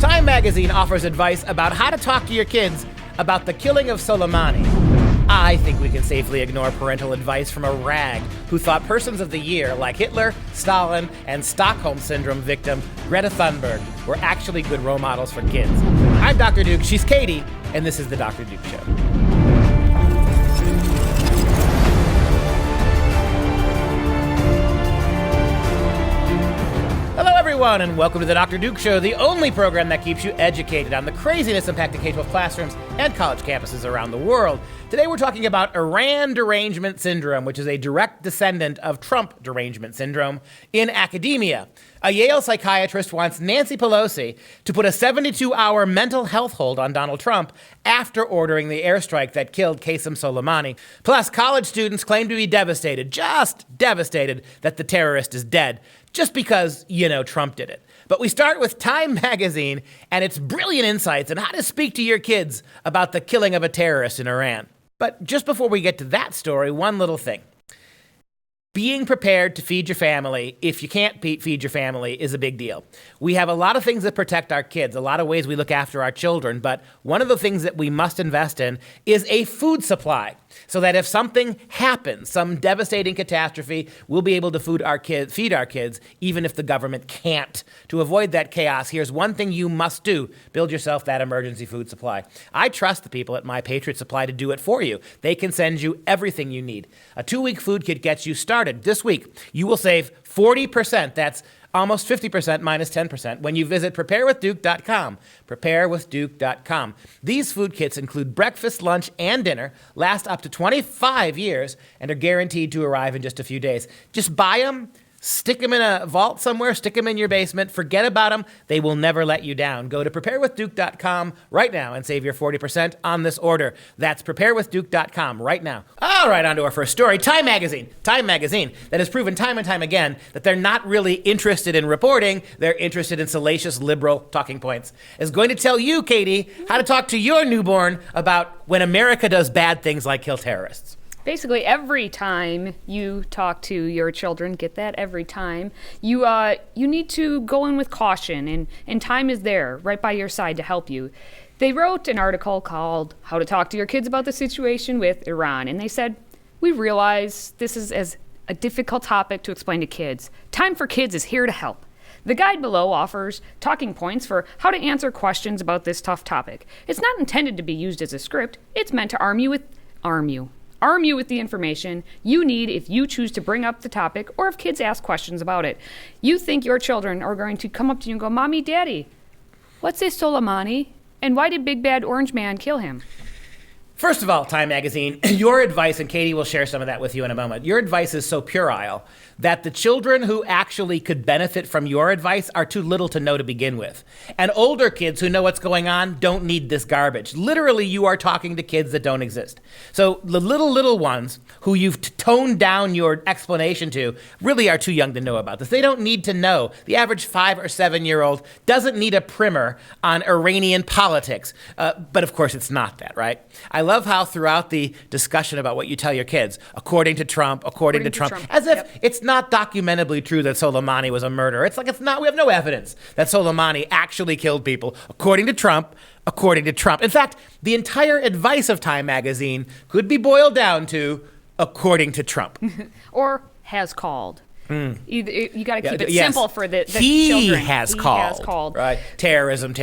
Time magazine offers advice about how to talk to your kids about the killing of Soleimani. I think we can safely ignore parental advice from a rag who thought persons of the year like Hitler, Stalin, and Stockholm Syndrome victim Greta Thunberg were actually good role models for kids. I'm Dr. Duke, she's Katie, and this is The Dr. Duke Show. Hello, everyone, and welcome to The Dr. Duke Show, the only program that keeps you educated on the craziness impacting K-12 classrooms and college campuses around the world. Today, we're talking about Iran derangement syndrome, which is a direct descendant of Trump derangement syndrome in academia. A Yale psychiatrist wants Nancy Pelosi to put a 72-hour mental health hold on Donald Trump after ordering the airstrike that killed Qasem Soleimani. Plus, college students claim to be devastated, just devastated, that the terrorist is dead, just because, Trump did it. But we start with Time magazine and its brilliant insights on how to speak to your kids about the killing of a terrorist in Iran. But just before we get to that story, one little thing. Being prepared to feed your family, if you can't feed your family, is a big deal. We have a lot of things that protect our kids, a lot of ways we look after our children, but one of the things that we must invest in is a food supply, so that if something happens, some devastating catastrophe, we'll be able to feed our kids, even if the government can't. To avoid that chaos, here's one thing you must do: build yourself that emergency food supply. I trust the people at My Patriot Supply to do it for you. They can send you everything you need. A 2-week food kit gets you started. This week, you will save 40%. That's almost 50% minus 10% when you visit preparewithduke.com. Preparewithduke.com. These food kits include breakfast, lunch, and dinner, last up to 25 years, and are guaranteed to arrive in just a few days. Just buy them, stick them in a vault somewhere, stick them in your basement, forget about them. They will never let you down. Go to preparewithduke.com right now and save your 40% on this order. That's preparewithduke.com right now. All right, on to our first story. Time magazine that has proven time and time again that they're not really interested in reporting. They're interested in salacious liberal talking points. Is going to tell you, Katie, how to talk to your newborn about when America does bad things like kill terrorists. Basically, every time you talk to your children, get that every time, you need to go in with caution, and time is there right by your side to help you. They wrote an article called How to Talk to Your Kids About the Situation with Iran, and they said, we realize this is as a difficult topic to explain to kids. Time for Kids is here to help. The guide below offers talking points for how to answer questions about this tough topic. It's not intended to be used as a script. It's meant to arm you with the information you need if you choose to bring up the topic or if kids ask questions about it. You think your children are going to come up to you and go, Mommy, Daddy, what's this Soleimani? And why did Big Bad Orange Man kill him? First of all, Time magazine, your advice, and Katie will share some of that with you in a moment, your advice is so puerile that the children who actually could benefit from your advice are too little to know to begin with. And older kids who know what's going on don't need this garbage. Literally, you are talking to kids that don't exist. So the little ones who you've toned down your explanation to really are too young to know about this. They don't need to know. The average 5 or 7-year-old doesn't need a primer on Iranian politics. But of course, it's not that, right? I love how throughout the discussion about what you tell your kids, according to Trump, as if it's not documentably true that Soleimani was a murderer. It's like it's not. We have no evidence that Soleimani actually killed people, according to Trump. In fact, the entire advice of Time magazine could be boiled down to according to Trump. Or has called. You got to keep it simple for the children. He has called. Right. Terrorism.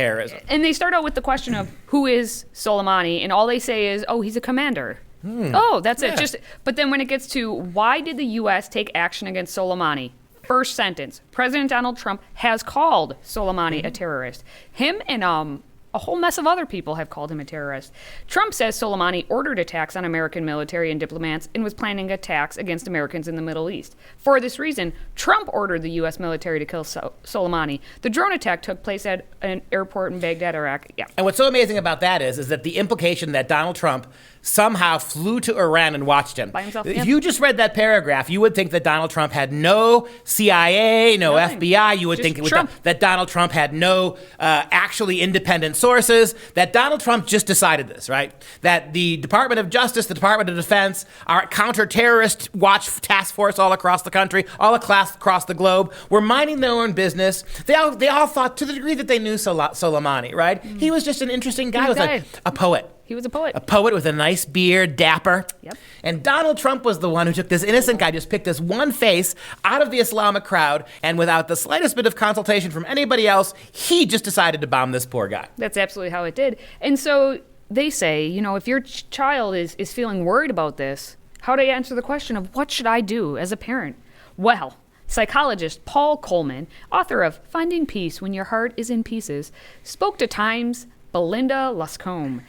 And they start out with the question of who is Soleimani, and all they say is, oh, he's a commander. Oh, that's it. But then when it gets to why did the U.S. take action against Soleimani? First sentence, President Donald Trump has called Soleimani a terrorist. Him and a whole mess of other people have called him a terrorist. Trump says Soleimani ordered attacks on American military and diplomats and was planning attacks against Americans in the Middle East. For this reason, Trump ordered the U.S. military to kill Soleimani. The drone attack took place at an airport in Baghdad, Iraq. Yeah. And what's so amazing about that is that the implication that Donald Trump somehow flew to Iran and watched him. By himself. If you just read that paragraph, you would think that Donald Trump had no CIA, no FBI. You would think that Donald Trump had no actually independent sources that Donald Trump just decided this, right? That the Department of Justice, the Department of Defense, our counter-terrorist watch task force all across the country, all across the globe, were minding their own business. They all thought, to the degree that they knew Soleimani, right? He was just an interesting guy. A poet. He was a poet. A poet with a nice beard, dapper. Yep. And Donald Trump was the one who took this innocent guy, just picked this one face out of the Islamic crowd, and without the slightest bit of consultation from anybody else, he just decided to bomb this poor guy. That's absolutely how it did. And so they say, if your child is feeling worried about this, how do you answer the question of what should I do as a parent? Well, psychologist Paul Coleman, author of Finding Peace When Your Heart is in Pieces, spoke to Time's Belinda Luscombe.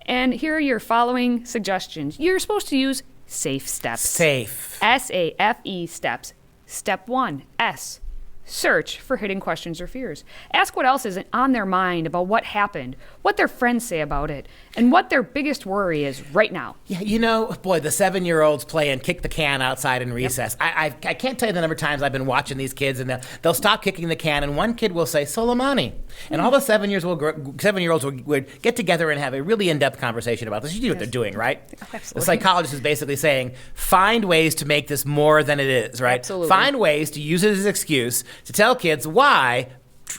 And here are your following suggestions. You're supposed to use SAFE steps. Safe. SAFE steps. Step 1, S. Search for hidden questions or fears. Ask what else is on their mind about what happened, what their friends say about it, and what their biggest worry is right now. Yeah, boy, the 7-year-olds play and kick the can outside in recess. Yep. I can't tell you the number of times I've been watching these kids, and they'll stop kicking the can, and one kid will say, Soleimani. And all the 7-year-olds would get together and have a really in-depth conversation about this. You know what they're doing, right? Oh, absolutely. The psychologist is basically saying, find ways to make this more than it is, right? Absolutely. Find ways to use it as an excuse to tell kids why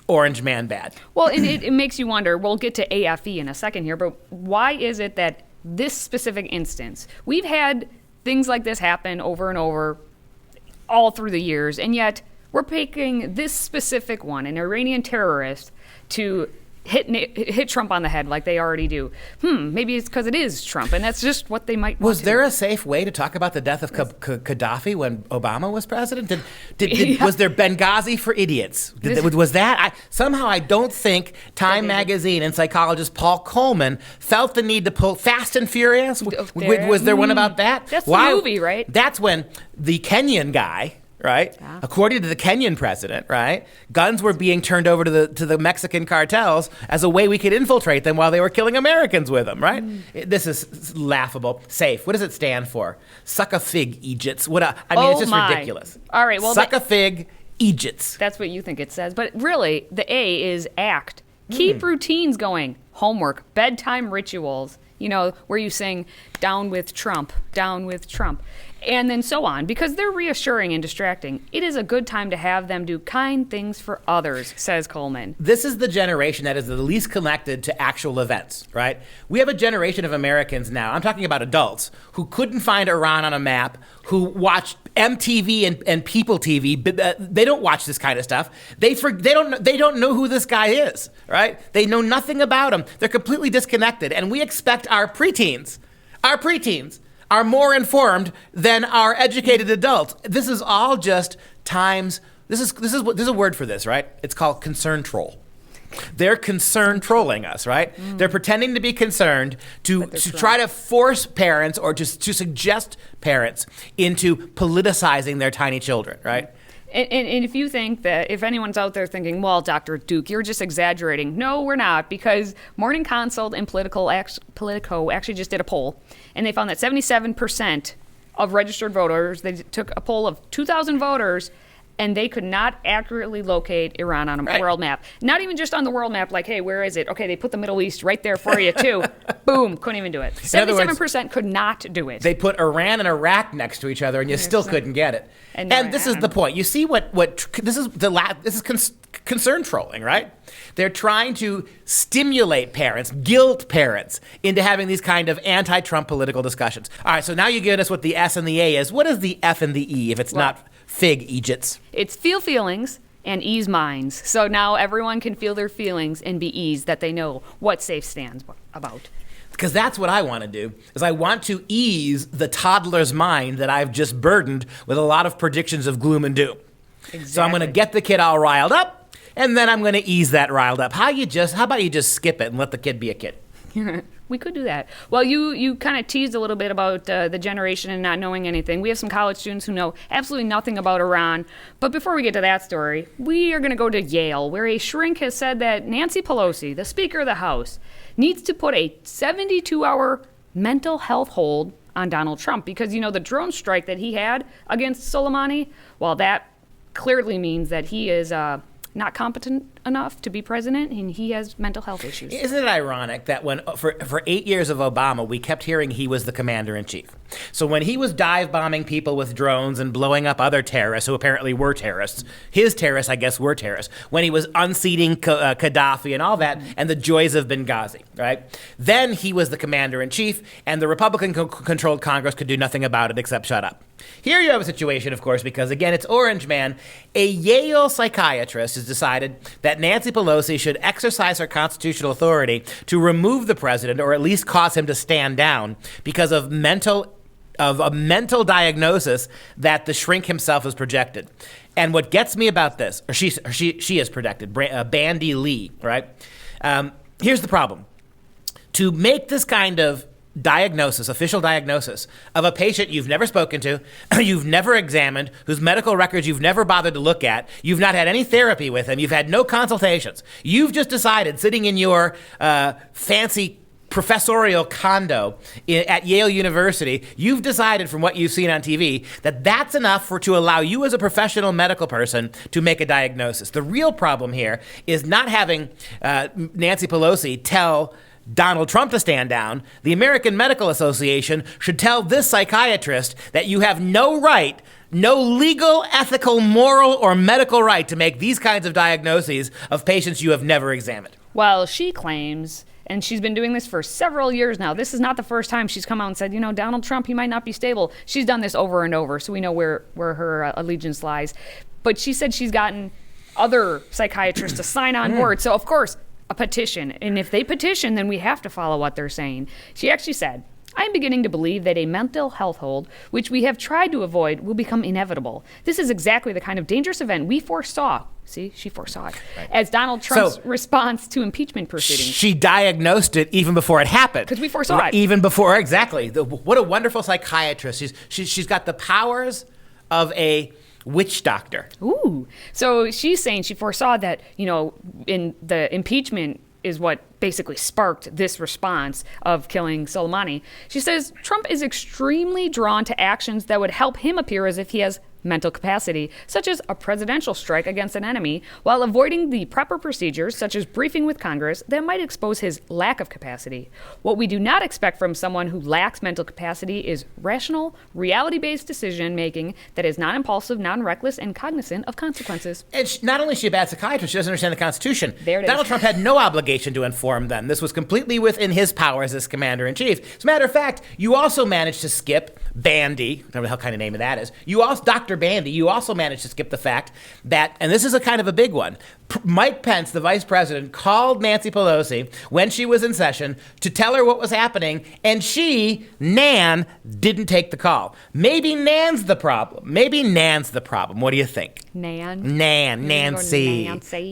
Orange Man bad. Well, and it makes you wonder, we'll get to AFE in a second here, but why is it that this specific instance, we've had things like this happen over and over all through the years, and yet we're picking this specific one, an Iranian terrorist, to hit Trump on the head like they already do. Maybe it's because it is Trump, and that's just what they might want. Was there a safe way to talk about the death of Gaddafi when Obama was president? Was there Benghazi for idiots? Was that? Somehow I don't think Time Magazine and psychologist Paul Coleman felt the need to pull Fast and Furious. Was there one about that? That's the movie, right? That's when the Kenyan guy, right? Yeah. According to the Kenyan president, right? Guns were being turned over to the Mexican cartels as a way we could infiltrate them while they were killing Americans with them, right? This is laughable. SAFE. What does it stand for? Suck a fig, Egypts. It's just ridiculous. All right, well, suck a fig, Egypts. That's what you think it says, but really, the A is act. Keep routines going. Homework, bedtime rituals. Where you sing "Down with Trump, down with Trump." And then so on, because they're reassuring and distracting. It is a good time to have them do kind things for others, says Coleman. This is the generation that is the least connected to actual events, right? We have a generation of Americans now, I'm talking about adults, who couldn't find Iran on a map, who watch MTV and People TV. They don't watch this kind of stuff. They don't know who this guy is, right? They know nothing about him. They're completely disconnected. And we expect our preteens are more informed than our educated adults. This is all just Times. There's a word for this, right? It's called concern troll. They're concern trolling us, right? They're pretending to be concerned to try to force parents or just to suggest parents into politicizing their tiny children, right? And if you think that, if anyone's out there thinking, well, Dr. Duke, you're just exaggerating. No, we're not, because Morning Consult and Politico actually just did a poll, and they found that 77% of registered voters, they took a poll of 2,000 voters, and they could not accurately locate Iran on a world map. Not even just on the world map, like, hey, where is it? Okay, they put the Middle East right there for you, too. Boom, couldn't even do it. 77% could not do it. They put Iran and Iraq next to each other, and you still couldn't get it. And this is the point. You see this is concern trolling, right? They're trying to stimulate parents, guilt parents into having these kind of anti-Trump political discussions. All right, so now you give us what the S and the A is. What is the F and the E if it's not fig Egypts? It's feel feelings and ease minds. So now everyone can feel their feelings and be eased, that they know what SAFE stands about. Because that's what I want to do, is I want to ease the toddler's mind that I've just burdened with a lot of predictions of gloom and doom. Exactly. So I'm going to get the kid all riled up, and then I'm going to ease that riled up. How about you just skip it and let the kid be a kid? We could do that. Well, you kind of teased a little bit about the generation and not knowing anything. We have some college students who know absolutely nothing about Iran. But before we get to that story, we are going to go to Yale, where a shrink has said that Nancy Pelosi, the Speaker of the House, needs to put a 72-hour mental health hold on Donald Trump. Because, the drone strike that he had against Soleimani, well, that clearly means that he is not competent enough to be president, and he has mental health issues. Isn't it ironic that when for 8 years of Obama, we kept hearing he was the commander-in-chief? So when he was dive bombing people with drones and blowing up other terrorists who apparently were terrorists, his terrorists, I guess, were terrorists. When he was unseating Gaddafi and all that, and the joys of Benghazi, right? Then he was the commander-in-chief, and the Republican-controlled Congress could do nothing about it except shut up. Here you have a situation, of course, because, again, it's Orange Man. A Yale psychiatrist has decided that Nancy Pelosi should exercise her constitutional authority to remove the president, or at least cause him to stand down, because of a mental diagnosis that the shrink himself has projected. And what gets me about this, or she has projected, Bandy Lee, right? Here's the problem. To make this kind of diagnosis, official diagnosis, of a patient you've never spoken to, you've never examined, whose medical records you've never bothered to look at, you've not had any therapy with him, you've had no consultations, you've just decided, sitting in your fancy professorial condo at Yale University, you've decided from what you've seen on TV that that's enough to allow you as a professional medical person to make a diagnosis. The real problem here is not having Nancy Pelosi tell Donald Trump to stand down. The American Medical Association should tell this psychiatrist that you have no right, no legal, ethical, moral, or medical right to make these kinds of diagnoses of patients you have never examined. Well, she claims, and she's been doing this for several years now. This is not the first time she's come out and said, Donald Trump, he might not be stable. She's done this over and over, so we know where her allegiance lies. But she said she's gotten other psychiatrists to sign on board. So, of course, a petition. And if they petition, then we have to follow what they're saying. She actually said, I'm beginning to believe that a mental health hold, which we have tried to avoid, will become inevitable. This is exactly the kind of dangerous event we foresaw. See, she foresaw it. Right. As Donald Trump's response to impeachment proceedings. She diagnosed it even before it happened. Because we foresaw it. Even before, exactly. What a wonderful psychiatrist. She's got the powers of a witch doctor. Ooh. So she's saying she foresaw that, in the impeachment is what basically sparked this response of killing Soleimani. She says Trump is extremely drawn to actions that would help him appear as if he has mental capacity, such as a presidential strike against an enemy, while avoiding the proper procedures, such as briefing with Congress, that might expose his lack of capacity. What we do not expect from someone who lacks mental capacity is rational, reality-based decision-making that is non-impulsive, non-reckless, and cognizant of consequences. And not only is she a bad psychiatrist, she doesn't understand the Constitution. There it is. Donald Trump had no obligation to inform them. This was completely within his powers as commander-in-chief. As a matter of fact, you also managed to skip Bandy, whatever the hell kind of name of that is. You also, Dr. Bandy, you also managed to skip the fact that, and this is a kind of a big one, Mike Pence, the vice president, called Nancy Pelosi when she was in session to tell her what was happening, and she, Nan, didn't take the call. Maybe Nan's the problem. What do you think? Nancy.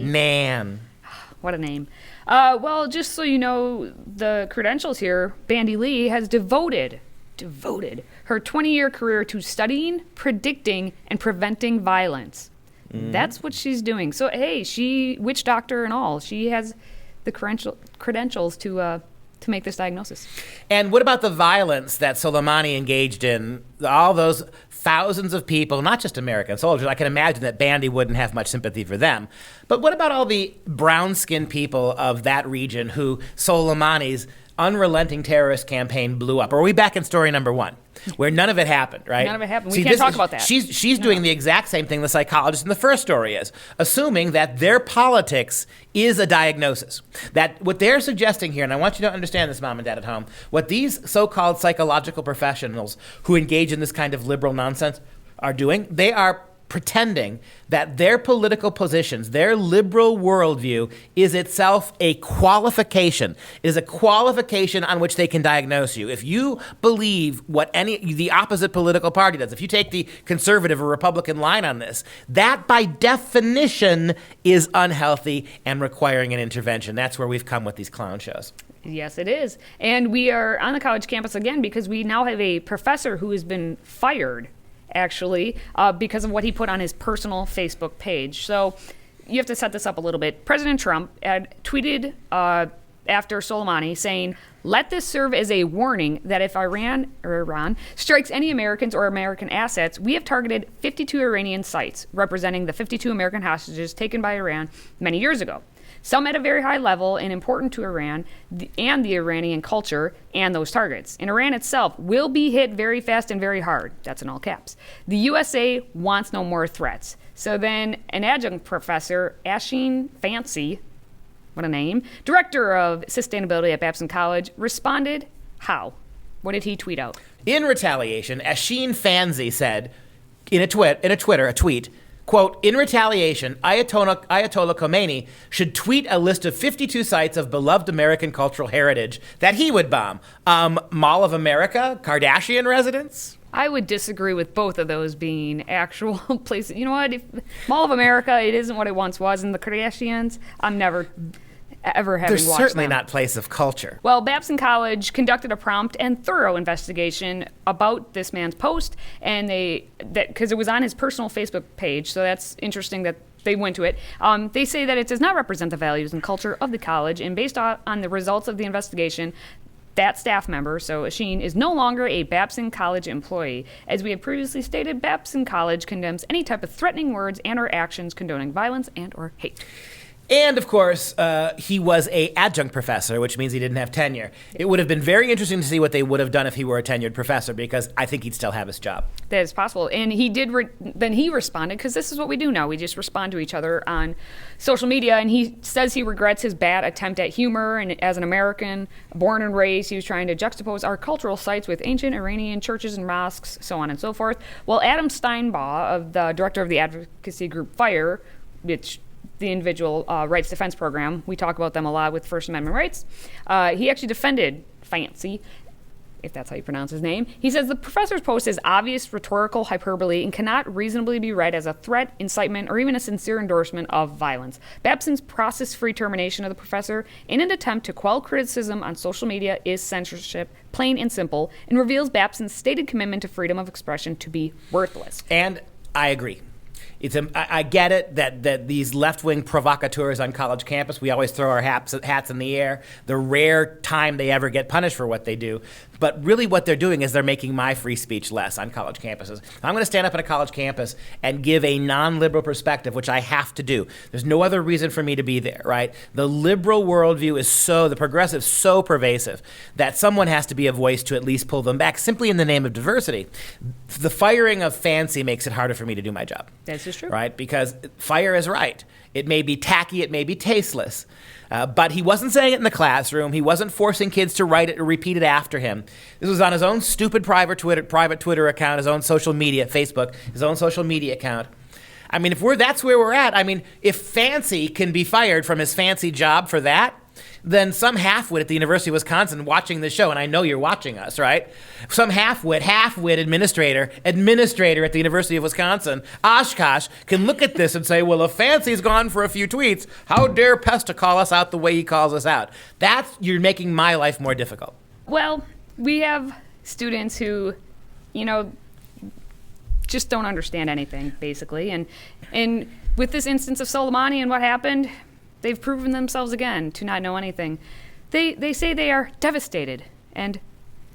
Nan. What a name. Well, just so you know, the credentials here, Bandy Lee has devoted her 20-year career to studying, predicting, and preventing violence. That's what she's doing. So, hey, she, witch doctor and all, she has the credentials to make this diagnosis. And what about the violence that Soleimani engaged in? All those thousands of people, not just American soldiers. I can imagine that Bandy wouldn't have much sympathy for them. But what about all the brown-skinned people of that region who Soleimani's unrelenting terrorist campaign blew up? Or are we back in story number one, where none of it happened, right? None of it happened. We can't talk about that. She's doing the exact same thing the psychologist in the first story is, assuming that their politics is a diagnosis. That what they're suggesting here, and I want you to understand this, Mom and Dad at home, what these so-called psychological professionals who engage in this kind of liberal nonsense are doing, they are pretending that their political positions, their liberal worldview is itself a qualification. It is a qualification on which they can diagnose you. If you believe what the opposite political party does, if you take the conservative or Republican line on this, that by definition is unhealthy and requiring an intervention. That's where we've come with these clown shows. Yes, it is. And we are on the college campus again because we now have a professor who has been fired actually, because of what he put on his personal Facebook page. So you have to set this up a little bit. President Trump had tweeted after Soleimani, saying, "Let this serve as a warning that if Iran strikes any Americans or American assets, we have targeted 52 Iranian sites, representing the 52 American hostages taken by Iran many years ago. Some at a very high level and important to Iran and the Iranian culture and those targets. And Iran itself will be hit very fast and very hard." That's in all caps. "The USA wants no more threats." So then an adjunct professor, Asheen Fancy, what a name, director of sustainability at Babson College, responded how? What did he tweet out? In retaliation, Asheen Fancy said in a tweet, quote, "In retaliation, Ayatollah Khomeini should tweet a list of 52 sites of beloved American cultural heritage that he would bomb. Mall of America, Kardashian residence?" I would disagree with both of those being actual places. You know what? If Mall of America, it isn't what it once was. And the Kardashians, I'm never, ever having They're watched certainly them. not place of culture. Well, Babson College conducted a prompt and thorough investigation about this man's post, and because it was on his personal Facebook page, so that's interesting that they went to it. They say that it does not represent the values and culture of the college, and based on the results of the investigation, that staff member, so Asheen, is no longer a Babson College employee. As we have previously stated, Babson College condemns any type of threatening words and or actions condoning violence and or hate. And, of course, he was a adjunct professor, which means he didn't have tenure. It would have been very interesting to see what they would have done if he were a tenured professor, because I think he'd still have his job. That is possible. And he did, then he responded, because this is what we do now. We just respond to each other on social media, and he says he regrets his bad attempt at humor, and as an American, born and raised, he was trying to juxtapose our cultural sites with ancient Iranian churches and mosques, so on and so forth. Well, Adam Steinbaugh, the director of the advocacy group FIRE, which the individual rights defense program. We talk about them a lot with First Amendment rights. He actually defended Fancy, if that's how you pronounce his name. He says the professor's post is obvious rhetorical hyperbole and cannot reasonably be read as a threat, incitement, or even a sincere endorsement of violence. Babson's process-free termination of the professor in an attempt to quell criticism on social media is censorship, plain and simple, and reveals Babson's stated commitment to freedom of expression to be worthless. And I agree. I get it that these left-wing provocateurs on college campus, we always throw our hats in the air, the rare time they ever get punished for what they do. But really what they're doing is they're making my free speech less on college campuses. I'm going to stand up on a college campus and give a non-liberal perspective, which I have to do. There's no other reason for me to be there, right? The liberal worldview is the progressive, so pervasive that someone has to be a voice to at least pull them back, simply in the name of diversity. The firing of Fancy makes it harder for me to do my job. That's just true. Right? Because FIRE is right. It may be tacky, it may be tasteless, but he wasn't saying it in the classroom. He wasn't forcing kids to write it or repeat it after him. This was on his own stupid private Twitter account, his own social media, Facebook, his own social media account. I mean, that's where we're at. I mean, if Fancy can be fired from his fancy job for that, then some halfwit at the University of Wisconsin watching this show, and I know you're watching us, right? Some halfwit administrator at the University of Wisconsin, Oshkosh, can look at this and say, well, if Fancy's gone for a few tweets, how dare Pesta call us out the way he calls us out? You're making my life more difficult. Well, we have students who, just don't understand anything, basically. And with this instance of Soleimani and what happened, they've proven themselves again to not know anything. They say they are devastated and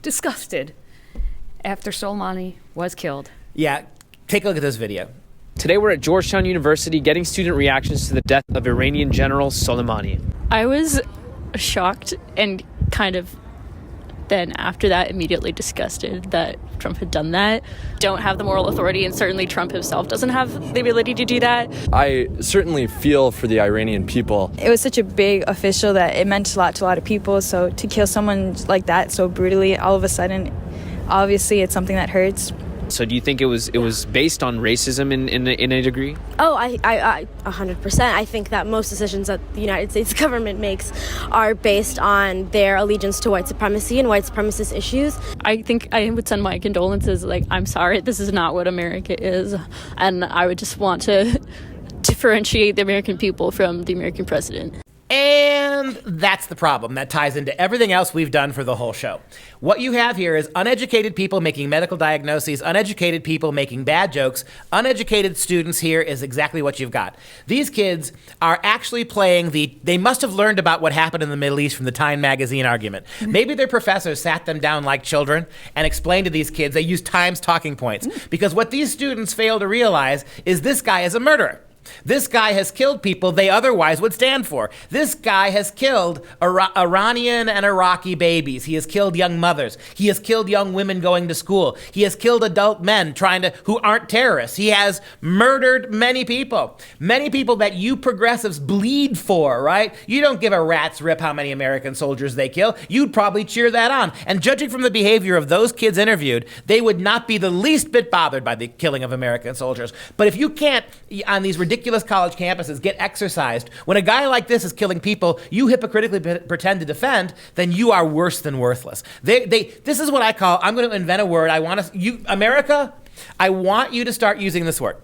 disgusted after Soleimani was killed. Yeah, take a look at this video. Today we're at Georgetown University getting student reactions to the death of Iranian General Soleimani. I was shocked and kind of then after that immediately disgusted that Trump had done that. Don't have the moral authority, and certainly Trump himself doesn't have the ability to do that. I certainly feel for the Iranian people. It was such a big official that it meant a lot to a lot of people, so to kill someone like that so brutally all of a sudden, obviously it's something that hurts. So do you think it was based on racism in a degree? Oh, I 100%. I think that most decisions that the United States government makes are based on their allegiance to white supremacy and white supremacist issues. I think I would send my condolences, I'm sorry, this is not what America is, and I would just want to differentiate the American people from the American president. And that's the problem. That ties into everything else we've done for the whole show. What you have here is uneducated people making medical diagnoses, uneducated people making bad jokes, uneducated students. Here is exactly what you've got. These kids are actually playing they must have learned about what happened in the Middle East from the Time magazine argument. Maybe their professors sat them down like children and explained to these kids, they used Time's talking points. Because what these students fail to realize is this guy is a murderer. This guy has killed people they otherwise would stand for. This guy has killed Iranian and Iraqi babies. He has killed young mothers. He has killed young women going to school. He has killed adult men who aren't terrorists. He has murdered many people that you progressives bleed for, right? You don't give a rat's rip how many American soldiers they kill. You'd probably cheer that on. And judging from the behavior of those kids interviewed, they would not be the least bit bothered by the killing of American soldiers. But if you can't, on these ridiculous college campuses, get exercised when a guy like this is killing people you hypocritically pretend to defend, then you are worse than worthless. This is what I call, I'm going to invent a word. America, I want you to start using this word.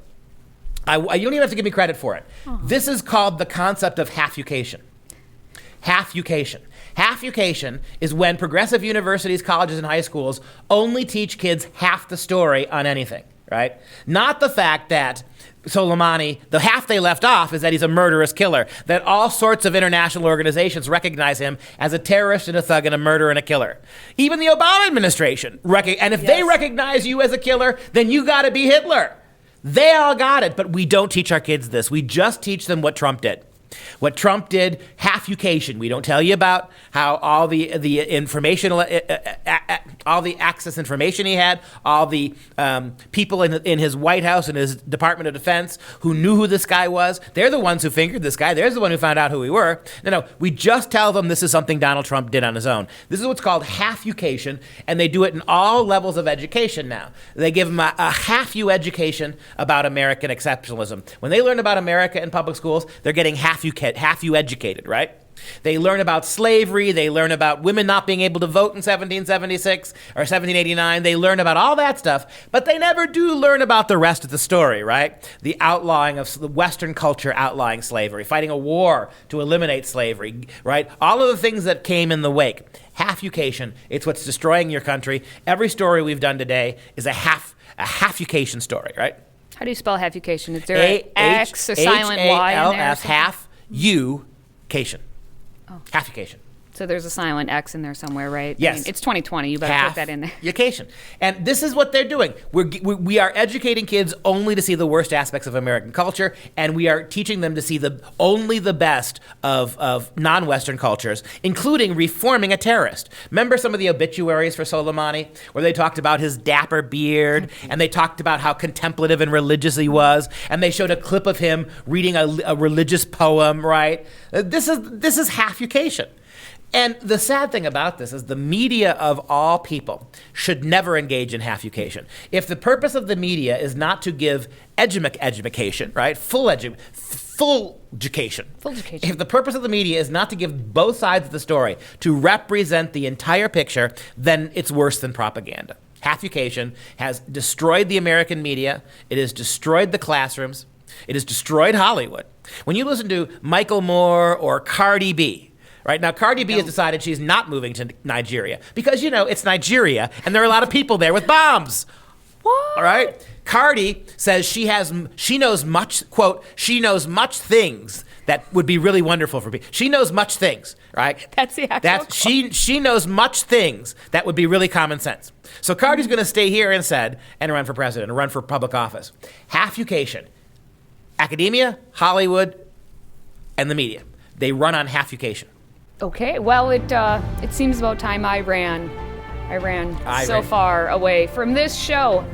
You don't even have to give me credit for it. This is called the concept of half-ucation. Half-ucation. Half-ucation is when progressive universities, colleges, and high schools only teach kids half the story on anything, right? Not the fact that Soleimani, the half they left off is that he's a murderous killer, that all sorts of international organizations recognize him as a terrorist and a thug and a murderer and a killer. Even the Obama administration, and if they recognize you as a killer, then you got to be Hitler. They all got it, but we don't teach our kids this. We just teach them what Trump did. What Trump did, half-ucation. We don't tell you about how all the information, all the access information he had, all the people in his White House and his Department of Defense who knew who this guy was. They're the ones who fingered this guy. They're the one who found out who we were. No, we just tell them this is something Donald Trump did on his own. This is what's called half-ucation, and they do it in all levels of education now. They give them a half-u education about American exceptionalism. When they learn about America in public schools, they're getting half-u educated, right? They learn about slavery. They learn about women not being able to vote in 1776 or 1789. They learn about all that stuff, but they never do learn about the rest of the story, right? The outlawing of the Western culture, outlawing slavery, fighting a war to eliminate slavery, right? All of the things that came in the wake. Half-ucation, it's what's destroying your country. Every story we've done today is a half-ucation story, right? How do you spell half-ucation? Is there an X, a silent Y in there? Half-U-cation. Half-ucation. So there's a silent X in there somewhere, right? Yes. I mean, it's 2020. You better put that in there. Half-ucation. And this is what they're doing. We are educating kids only to see the worst aspects of American culture, and we are teaching them to see only the best of non-Western cultures, including reforming a terrorist. Remember some of the obituaries for Soleimani, where they talked about his dapper beard, and they talked about how contemplative and religious he was, and they showed a clip of him reading a religious poem, right? This is half-ucation. And the sad thing about this is the media of all people should never engage in half-ucation. If the purpose of the media is not to give education, right, full education. If the purpose of the media is not to give both sides of the story, to represent the entire picture, then it's worse than propaganda. Half-ucation has destroyed the American media. It has destroyed the classrooms. It has destroyed Hollywood. When you listen to Michael Moore or Cardi B, right now, Cardi B has decided she's not moving to Nigeria because, it's Nigeria and there are a lot of people there with bombs. What? All right? Cardi says she knows much things that would be really wonderful for people. She knows much things, right? That's the actual quote. She knows much things that would be really common sense. So Cardi's going to stay here instead and run for president and run for public office. Half-ucation. Academia, Hollywood, and the media. They run on half-ucation. Okay, well, it seems about time I ran so far away from this show.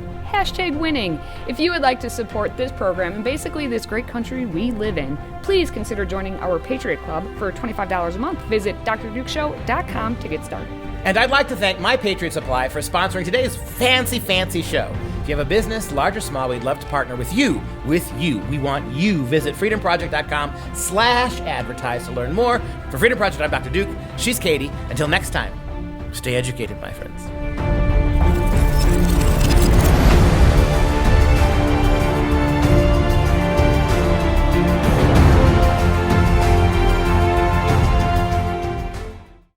#winning. If you would like to support this program and basically this great country we live in, please consider joining our Patriot Club for $25 a month. Visit drdukeshow.com to get started. And I'd like to thank My Patriot Supply for sponsoring today's fancy show. If you have a business, large or small, we'd love to partner with you. We want you. Visit freedomproject.com/advertise to learn more. For Freedom Project, I'm Dr. Duke. She's Katie. Until next time, stay educated, my friends.